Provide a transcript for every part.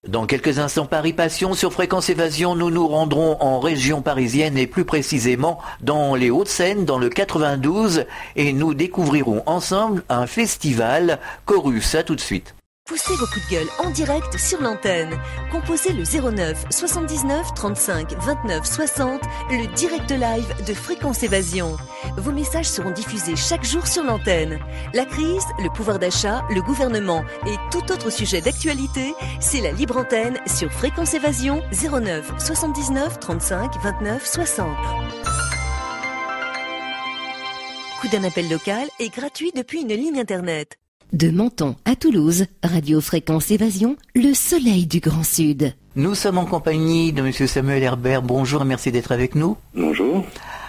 Dans quelques instants, Paris Passion sur Fréquence Évasion, nous nous rendrons en région parisienne et plus précisément dans les Hauts-de-Seine, dans le 92, et nous découvrirons ensemble un festival Chorus. À tout de suite. Poussez vos coups de gueule en direct sur l'antenne. Composez le 09 79 35 29 60, le direct live de Fréquence Évasion. Vos messages seront diffusés chaque jour sur l'antenne. La crise, le pouvoir d'achat, le gouvernement et tout autre sujet d'actualité, c'est la libre antenne sur Fréquence Évasion 09 79 35 29 60. Coup d'un appel local est gratuit depuis une ligne internet. De Menton à Toulouse, Radio Fréquence Évasion, le soleil du Grand Sud. Nous sommes en compagnie de M. Samuel Herbert. Bonjour et merci d'être avec nous. Bonjour.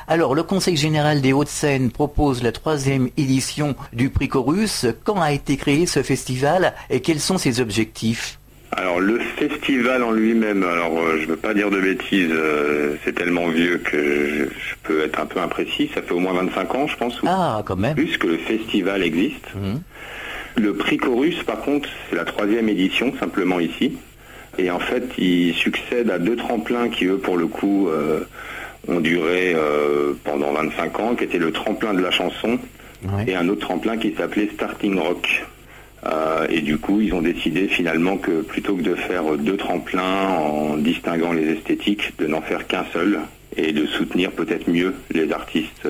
Alors, le Conseil général des Hauts-de-Seine propose la 3e édition du prix Chorus. Quand a été créé ce festival et quels sont ses objectifs ? Alors, le festival en lui-même, je ne veux pas dire de bêtises, c'est tellement vieux que je peux être un peu imprécis. Ça fait au moins 25 ans, je pense. Ah, quand même. Plus que le festival existe. Le prix Chorus, par contre, c'est la 3e édition, simplement ici. Et en fait, il succède à 2 tremplins qui, eux, pour le coup, ont duré pendant 25 ans, qui était le tremplin de la chanson, et un autre tremplin qui s'appelait Starting Rock. Et du coup, ils ont décidé finalement que plutôt que de faire 2 tremplins en distinguant les esthétiques, de n'en faire qu'un seul, et de soutenir peut-être mieux les artistes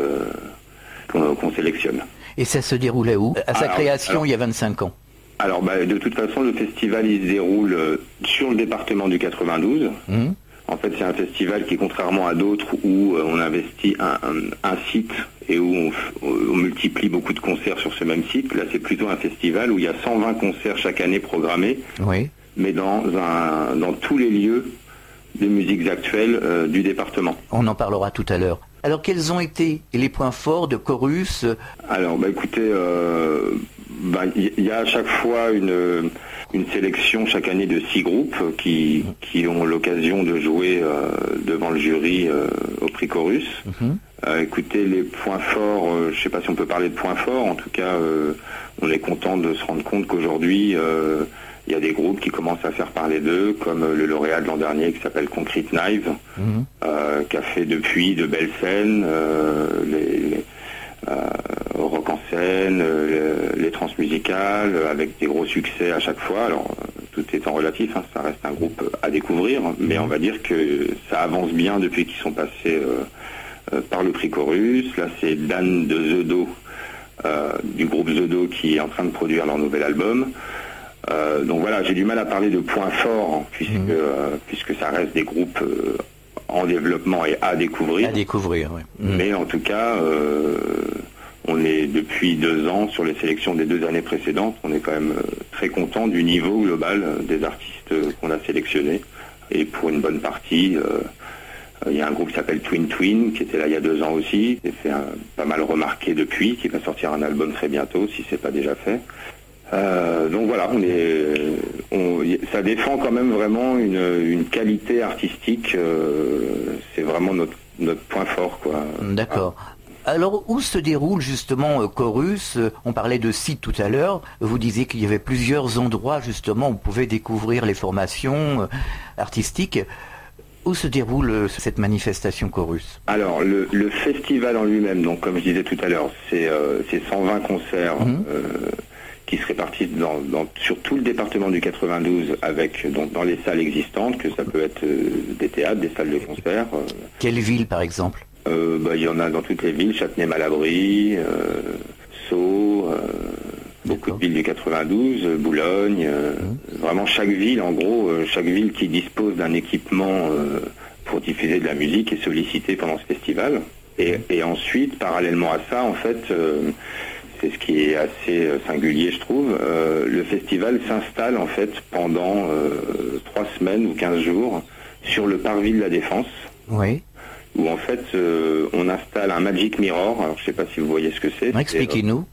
qu'on sélectionne. Et ça se déroulait où ? À sa création, il y a 25 ans. Alors, de toute façon, le festival, il se déroule sur le département du 92. En fait, c'est un festival qui, contrairement à d'autres où on investit un site et où on multiplie beaucoup de concerts sur ce même site, là, c'est plutôt un festival où il y a 120 concerts chaque année programmés, mais dans tous les lieux des musiques actuelles du département. On en parlera tout à l'heure. Alors, quels ont été les points forts de Chorus ? Alors, écoutez, il y a à chaque fois une sélection chaque année de 6 groupes qui ont l'occasion de jouer devant le jury au prix Chorus. Écoutez, les points forts, je ne sais pas si on peut parler de points forts, en tout cas, on est content de se rendre compte qu'aujourd'hui, il y a des groupes qui commencent à faire parler d'eux, comme le lauréat de l'an dernier qui s'appelle Concrete Knives, qui a fait depuis de belles scènes, rock en scène, les transmusicales, avec des gros succès à chaque fois. Alors, tout étant relatif, ça reste un groupe à découvrir, mais on va dire que ça avance bien depuis qu'ils sont passés par le prix Chorus. Là, c'est Dan de The Do, du groupe The Do, qui est en train de produire leur nouvel album. Donc voilà, j'ai du mal à parler de points forts, puisque ça reste des groupes en développement et à découvrir. À découvrir, oui. Mais en tout cas, on est depuis 2 ans sur les sélections des 2 années précédentes. On est quand même très content du niveau global des artistes qu'on a sélectionnés. Et pour une bonne partie, il y a un groupe qui s'appelle Twin Twin, qui était là il y a 2 ans aussi, qui s'est fait pas mal remarqué depuis, qui va sortir un album très bientôt, si c'est pas déjà fait. Donc voilà, ça défend quand même vraiment une qualité artistique. C'est vraiment notre point fort, quoi. D'accord. Alors, où se déroule justement Chorus ? On parlait de sites tout à l'heure. Vous disiez qu'il y avait plusieurs endroits justement où on pouvait découvrir les formations artistiques. Où se déroule cette manifestation Chorus ? Alors, le festival en lui-même, donc comme je disais tout à l'heure, c'est 120 concerts qui se répartissent sur tout le département du 92, avec donc dans les salles existantes, que ça peut être des théâtres, des salles de concert. Quelle ville par exemple ? Il y en a dans toutes les villes, Châtenay-Malabry, Sceaux, beaucoup de villes du 92, Boulogne, vraiment chaque ville, en gros, chaque ville qui dispose d'un équipement pour diffuser de la musique est sollicitée pendant ce festival. Et ensuite, parallèlement à ça, en fait, c'est ce qui est assez singulier, je trouve, le festival s'installe en fait pendant 3 semaines ou 15 jours sur le parvis de la Défense. Oui. Où en fait on installe un Magic Mirror. Alors je sais pas si vous voyez ce que c'est. Expliquez-nous.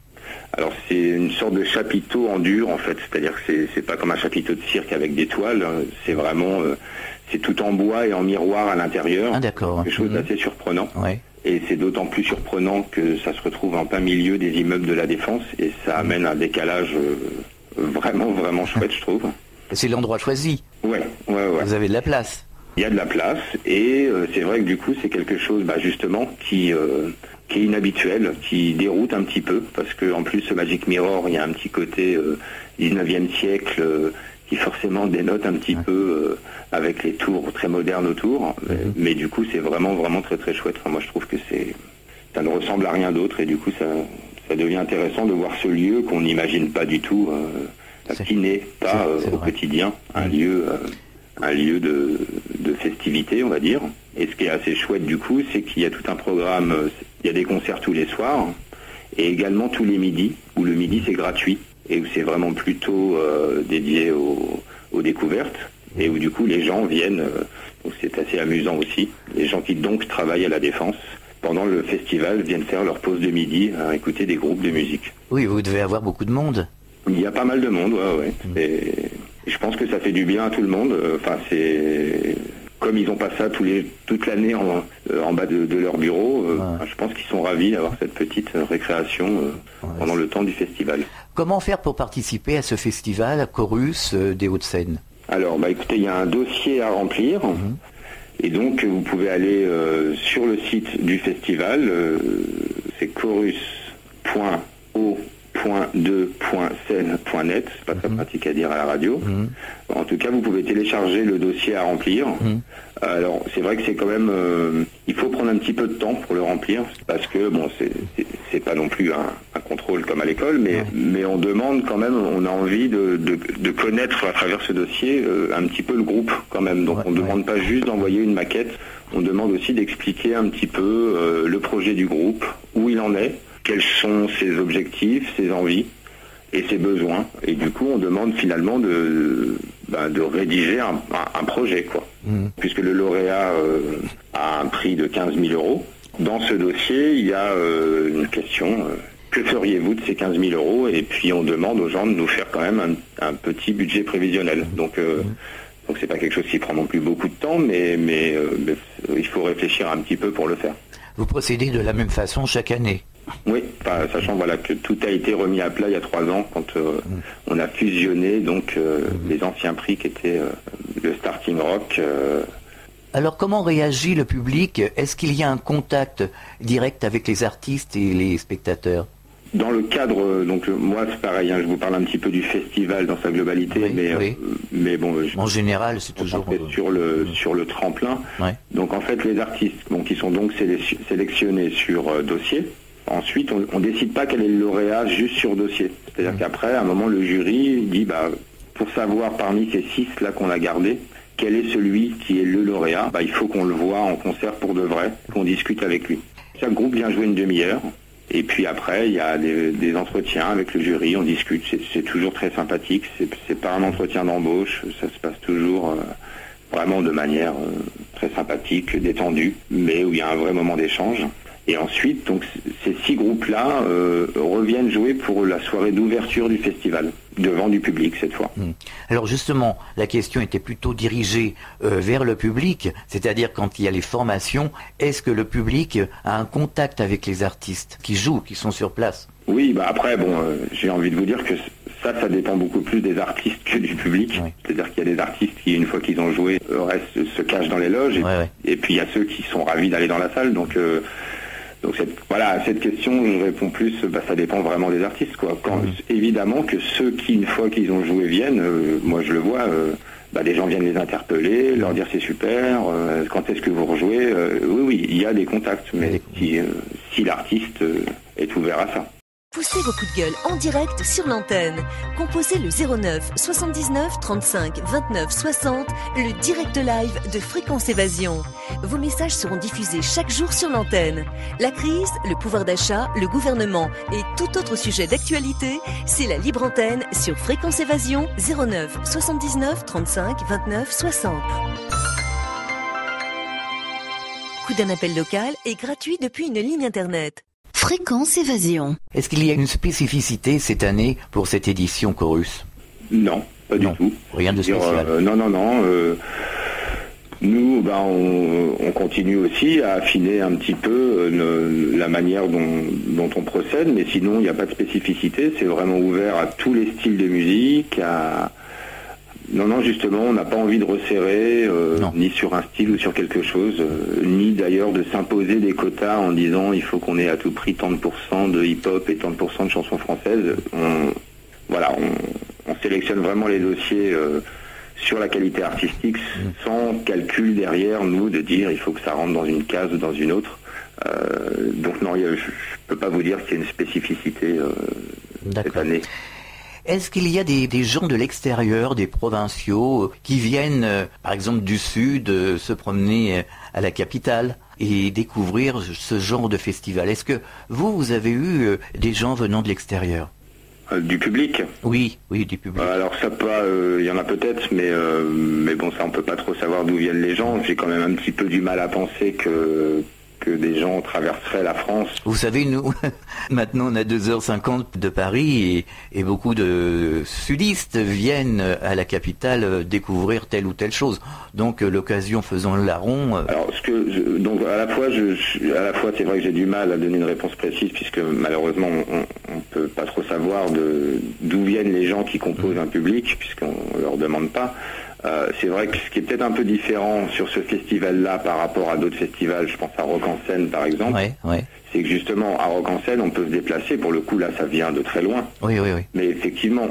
Alors c'est une sorte de chapiteau en dur en fait, c'est-à-dire que c'est pas comme un chapiteau de cirque avec des toiles, c'est vraiment c'est tout en bois et en miroir à l'intérieur. Ah d'accord. Quelque chose d'assez surprenant. Ouais. Et c'est d'autant plus surprenant que ça se retrouve en plein milieu des immeubles de la Défense et ça amène un décalage vraiment chouette, je trouve. C'est l'endroit choisi. Ouais. Vous avez de la place. Il y a de la place et c'est vrai que du coup c'est quelque chose justement qui est inhabituel, qui déroute un petit peu, parce que en plus ce Magic Mirror, il y a un petit côté 19e siècle qui forcément dénote un petit peu avec les tours très modernes autour, mais du coup c'est vraiment très très chouette. Enfin, moi je trouve que ça ne ressemble à rien d'autre et du coup ça devient intéressant de voir ce lieu qu'on n'imagine pas du tout, qui n'est pas au quotidien un lieu de festivité, on va dire. Et ce qui est assez chouette du coup, c'est qu'il y a tout un programme, il y a des concerts tous les soirs, et également tous les midis, où le midi c'est gratuit, et où c'est vraiment plutôt dédié aux découvertes, et où du coup les gens viennent, donc c'est assez amusant aussi, les gens qui donc travaillent à la Défense, pendant le festival, viennent faire leur pause de midi à écouter des groupes de musique. Oui, vous devez avoir beaucoup de monde. Il y a pas mal de monde, ouais. Et je pense que ça fait du bien à tout le monde. Enfin, c'est comme ils n'ont pas ça toute l'année en bas de leur bureau. Je pense qu'ils sont ravis d'avoir cette petite récréation pendant le temps du festival. Comment faire pour participer à ce festival à Chorus des Hauts-de-Seine? Alors, écoutez, il y a un dossier à remplir. Et donc, vous pouvez aller sur le site du festival. C'est chorus.o.2.scène.net, c'est pas très pratique à dire à la radio. En tout cas, vous pouvez télécharger le dossier à remplir. Alors, c'est vrai que c'est quand même... il faut prendre un petit peu de temps pour le remplir, parce que, bon, c'est pas non plus un contrôle comme à l'école, mais on demande quand même, on a envie de connaître à travers ce dossier un petit peu le groupe quand même. Donc, on ne demande pas juste d'envoyer une maquette, on demande aussi d'expliquer un petit peu le projet du groupe, où il en est, quels sont ses objectifs, ses envies et ses besoins. Et du coup, on demande finalement de rédiger un projet, quoi. Puisque le lauréat a un prix de 15 000 €. Dans ce dossier, il y a une question, que feriez-vous de ces 15 000 €? Et puis on demande aux gens de nous faire quand même un petit budget prévisionnel. Donc c'est pas quelque chose qui prend non plus beaucoup de temps, mais il faut réfléchir un petit peu pour le faire. Vous procédez de la même façon chaque année? Oui, sachant que tout a été remis à plat il y a 3 ans quand on a fusionné donc les anciens prix qui étaient le Starting Rock. Alors comment réagit le public? Est-ce qu'il y a un contact direct avec les artistes et les spectateurs? Dans le cadre, donc moi c'est pareil, je vous parle un petit peu du festival dans sa globalité, mais bon, en général c'est toujours sur le tremplin. Donc en fait les artistes qui sont donc sélectionnés sur dossier. Ensuite, on décide pas quel est le lauréat juste sur dossier. C'est-à-dire qu'après, à un moment, le jury dit, pour savoir parmi ces 6 là qu'on a gardés, quel est celui qui est le lauréat, il faut qu'on le voit en concert pour de vrai, qu'on discute avec lui. Chaque groupe vient jouer une demi-heure. Et puis après, il y a des entretiens avec le jury, on discute. C'est toujours très sympathique. C'est pas un entretien d'embauche. Ça se passe toujours vraiment de manière très sympathique, détendue, mais où il y a un vrai moment d'échange. Et ensuite, donc, ces 6 groupes-là reviennent jouer pour la soirée d'ouverture du festival, devant du public cette fois. Alors justement, la question était plutôt dirigée vers le public, c'est-à-dire quand il y a les formations, est-ce que le public a un contact avec les artistes qui jouent, qui sont sur place? Oui, après, j'ai envie de vous dire que ça dépend beaucoup plus des artistes que du public. C'est-à-dire qu'il y a des artistes qui, une fois qu'ils ont joué, se cachent dans les loges, et puis il y a ceux qui sont ravis d'aller dans la salle, donc à cette question, je réponds plus, ça dépend vraiment des artistes, quoi. Évidemment que ceux qui, une fois qu'ils ont joué, viennent, moi je le vois, des gens viennent les interpeller, leur dire c'est super, quand est-ce que vous rejouez, oui, il y a des contacts, mais si l'artiste est ouvert à ça. Poussez vos coups de gueule en direct sur l'antenne. Composez le 09 79 35 29 60, le direct live de Fréquence Évasion. Vos messages seront diffusés chaque jour sur l'antenne. La crise, le pouvoir d'achat, le gouvernement et tout autre sujet d'actualité, c'est la libre antenne sur Fréquence Évasion 09 79 35 29 60. Coup d'un appel local est gratuit depuis une ligne internet. Fréquence Évasion. Est-ce qu'il y a une spécificité cette année pour cette édition Chorus? Non, pas du tout. Rien de spécial. Non. Nous, on continue aussi à affiner un petit peu la manière dont on procède, mais sinon, il n'y a pas de spécificité. C'est vraiment ouvert à tous les styles de musique, Non, justement, on n'a pas envie de resserrer, ni sur un style ou sur quelque chose, ni d'ailleurs de s'imposer des quotas en disant il faut qu'on ait à tout prix tant de pourcents de hip-hop et tant de pourcents de chansons françaises. On sélectionne vraiment les dossiers sur la qualité artistique, sans calcul derrière, nous, de dire il faut que ça rentre dans une case ou dans une autre. Donc non, je peux pas vous dire qu'il y a une spécificité cette année. Est-ce qu'il y a des gens de l'extérieur, des provinciaux, qui viennent, par exemple du Sud, se promener à la capitale et découvrir ce genre de festival? Est-ce que vous avez eu des gens venant de l'extérieur? Du public? Oui, du public. Alors ça peut, y en a peut-être, mais bon, ça on peut pas trop savoir d'où viennent les gens. J'ai quand même un petit peu du mal à penser que des gens traverseraient la France. Vous savez, nous, maintenant on a 2h50 de Paris et beaucoup de sudistes viennent à la capitale découvrir telle ou telle chose. Donc l'occasion faisant le larron. Alors donc à la fois c'est vrai que j'ai du mal à donner une réponse précise puisque malheureusement on peut pas trop savoir d'où viennent les gens qui composent un public puisqu'on leur demande pas. C'est vrai que ce qui est peut-être un peu différent sur ce festival-là par rapport à d'autres festivals, je pense à Rock en Seine par exemple, c'est que justement à Rock en Seine on peut se déplacer, pour le coup là ça vient de très loin, oui. Mais effectivement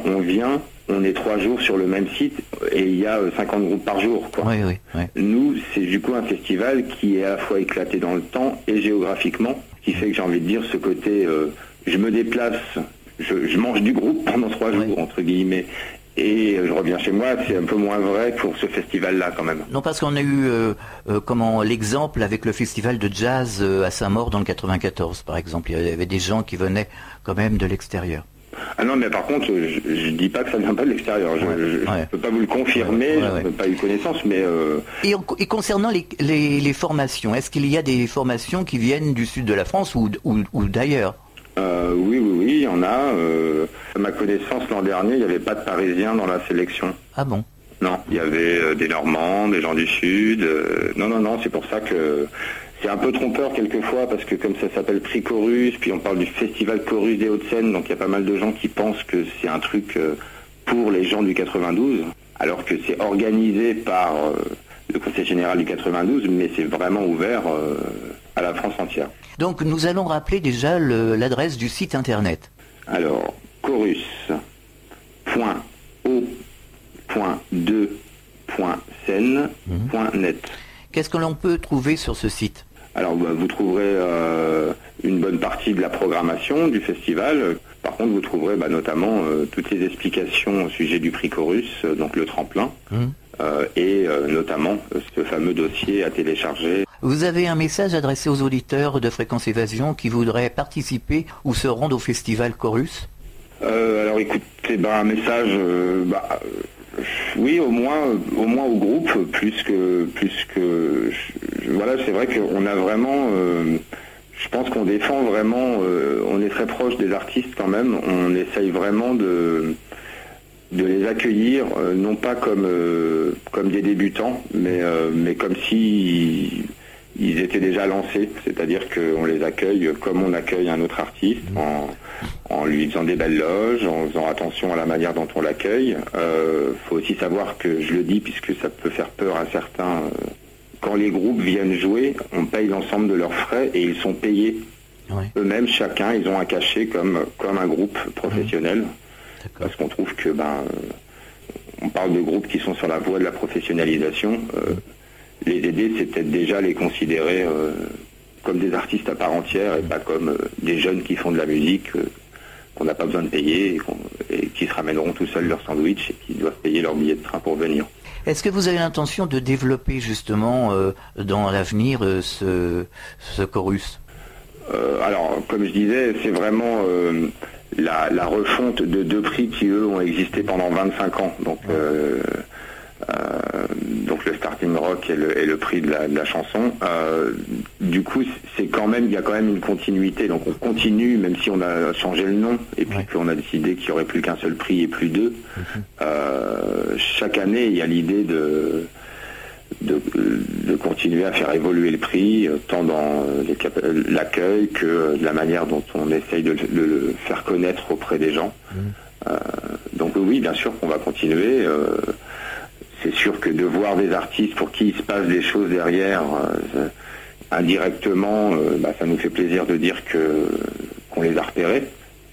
on est 3 jours sur le même site et il y a 50 groupes par jour, quoi. Oui. Nous c'est du coup un festival qui est à la fois éclaté dans le temps et géographiquement, qui fait que j'ai envie de dire ce côté je me déplace, je mange du groupe pendant 3 jours entre guillemets, et je reviens chez moi, c'est un peu moins vrai pour ce festival-là quand même. Non, parce qu'on a eu l'exemple avec le festival de jazz à Saint-Maur dans le 94, par exemple. Il y avait des gens qui venaient quand même de l'extérieur. Ah non, mais par contre, je dis pas que ça vient pas de l'extérieur. Je peux pas vous le confirmer, je n'ai pas eu connaissance, mais... Et concernant les formations, est-ce qu'il y a des formations qui viennent du sud de la France ou d'ailleurs? Oui, il y en a. À ma connaissance, l'an dernier, il n'y avait pas de Parisiens dans la sélection. Ah bon? Non, il y avait des Normands, des gens du Sud. Non, c'est pour ça que c'est un peu trompeur quelquefois, parce que comme ça s'appelle Prix Chorus, puis on parle du Festival Chorus des Hauts-de-Seine, donc il y a pas mal de gens qui pensent que c'est un truc pour les gens du 92, alors que c'est organisé par le Conseil Général du 92, mais c'est vraiment ouvert à la France entière. Donc nous allons rappeler déjà l'adresse du site internet. Alors, chorus.o.2.scène.net. Qu'est-ce que l'on peut trouver sur ce site? Alors vous trouverez une bonne partie de la programmation du festival. Par contre, vous trouverez notamment toutes les explications au sujet du prix Chorus, donc le tremplin, et notamment ce fameux dossier à télécharger. Vous avez un message adressé aux auditeurs de Fréquence Évasion qui voudraient participer ou se rendre au festival Chorus? Alors écoutez, un message, oui, au moins au groupe, plus que voilà, c'est vrai qu'on a vraiment, je pense qu'on défend vraiment, on est très proche des artistes quand même, on essaye vraiment de les accueillir, non pas comme des débutants, mais comme si ils étaient déjà lancés, c'est-à-dire qu'on les accueille comme on accueille un autre artiste, en lui faisant des belles loges, en faisant attention à la manière dont on l'accueille. Faut aussi savoir que, je le dis puisque ça peut faire peur à certains, quand les groupes viennent jouer, on paye l'ensemble de leurs frais et ils sont payés. Eux-mêmes, chacun, ils ont un cachet comme un groupe professionnel. Parce qu'on trouve que on parle de groupes qui sont sur la voie de la professionnalisation. Les aider, c'est peut-être déjà les considérer comme des artistes à part entière et pas comme des jeunes qui font de la musique qu'on n'a pas besoin de payer et qui se ramèneront tout seuls leur sandwich et qui doivent payer leur billet de train pour venir. Est-ce que vous avez l'intention de développer justement dans l'avenir ce chorus? Alors, comme je disais, c'est vraiment la refonte de 2 prix qui, eux, ont existé pendant 25 ans. Donc le Starting Rock et le prix de la chanson. Du coup, il y a quand même une continuité. Donc on continue, même si on a changé le nom et puis qu'on a décidé qu'il n'y aurait plus qu'un seul prix et plus 2. Chaque année, il y a l'idée de continuer à faire évoluer le prix, tant dans l'accueil que de la manière dont on essaye de le faire connaître auprès des gens. Donc oui, bien sûr qu'on va continuer. C'est sûr que de voir des artistes pour qui il se passe des choses derrière, indirectement, ça nous fait plaisir de dire qu'on les a repérés.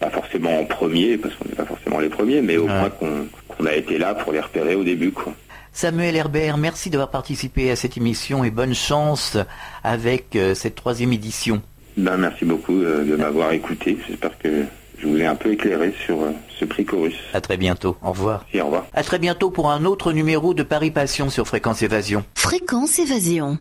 Pas forcément en premier, parce qu'on n'est pas forcément les premiers, mais au moins qu'on a été là pour les repérer au début, quoi. Samuel Herbert, merci d'avoir participé à cette émission et bonne chance avec cette 3e édition. Merci beaucoup de m'avoir écouté. J'espère que je vous ai un peu éclairé sur ce prix Chorus. À très bientôt. Au revoir. Et au revoir. À très bientôt pour un autre numéro de Paris Passion sur Fréquence Évasion. Fréquence Évasion.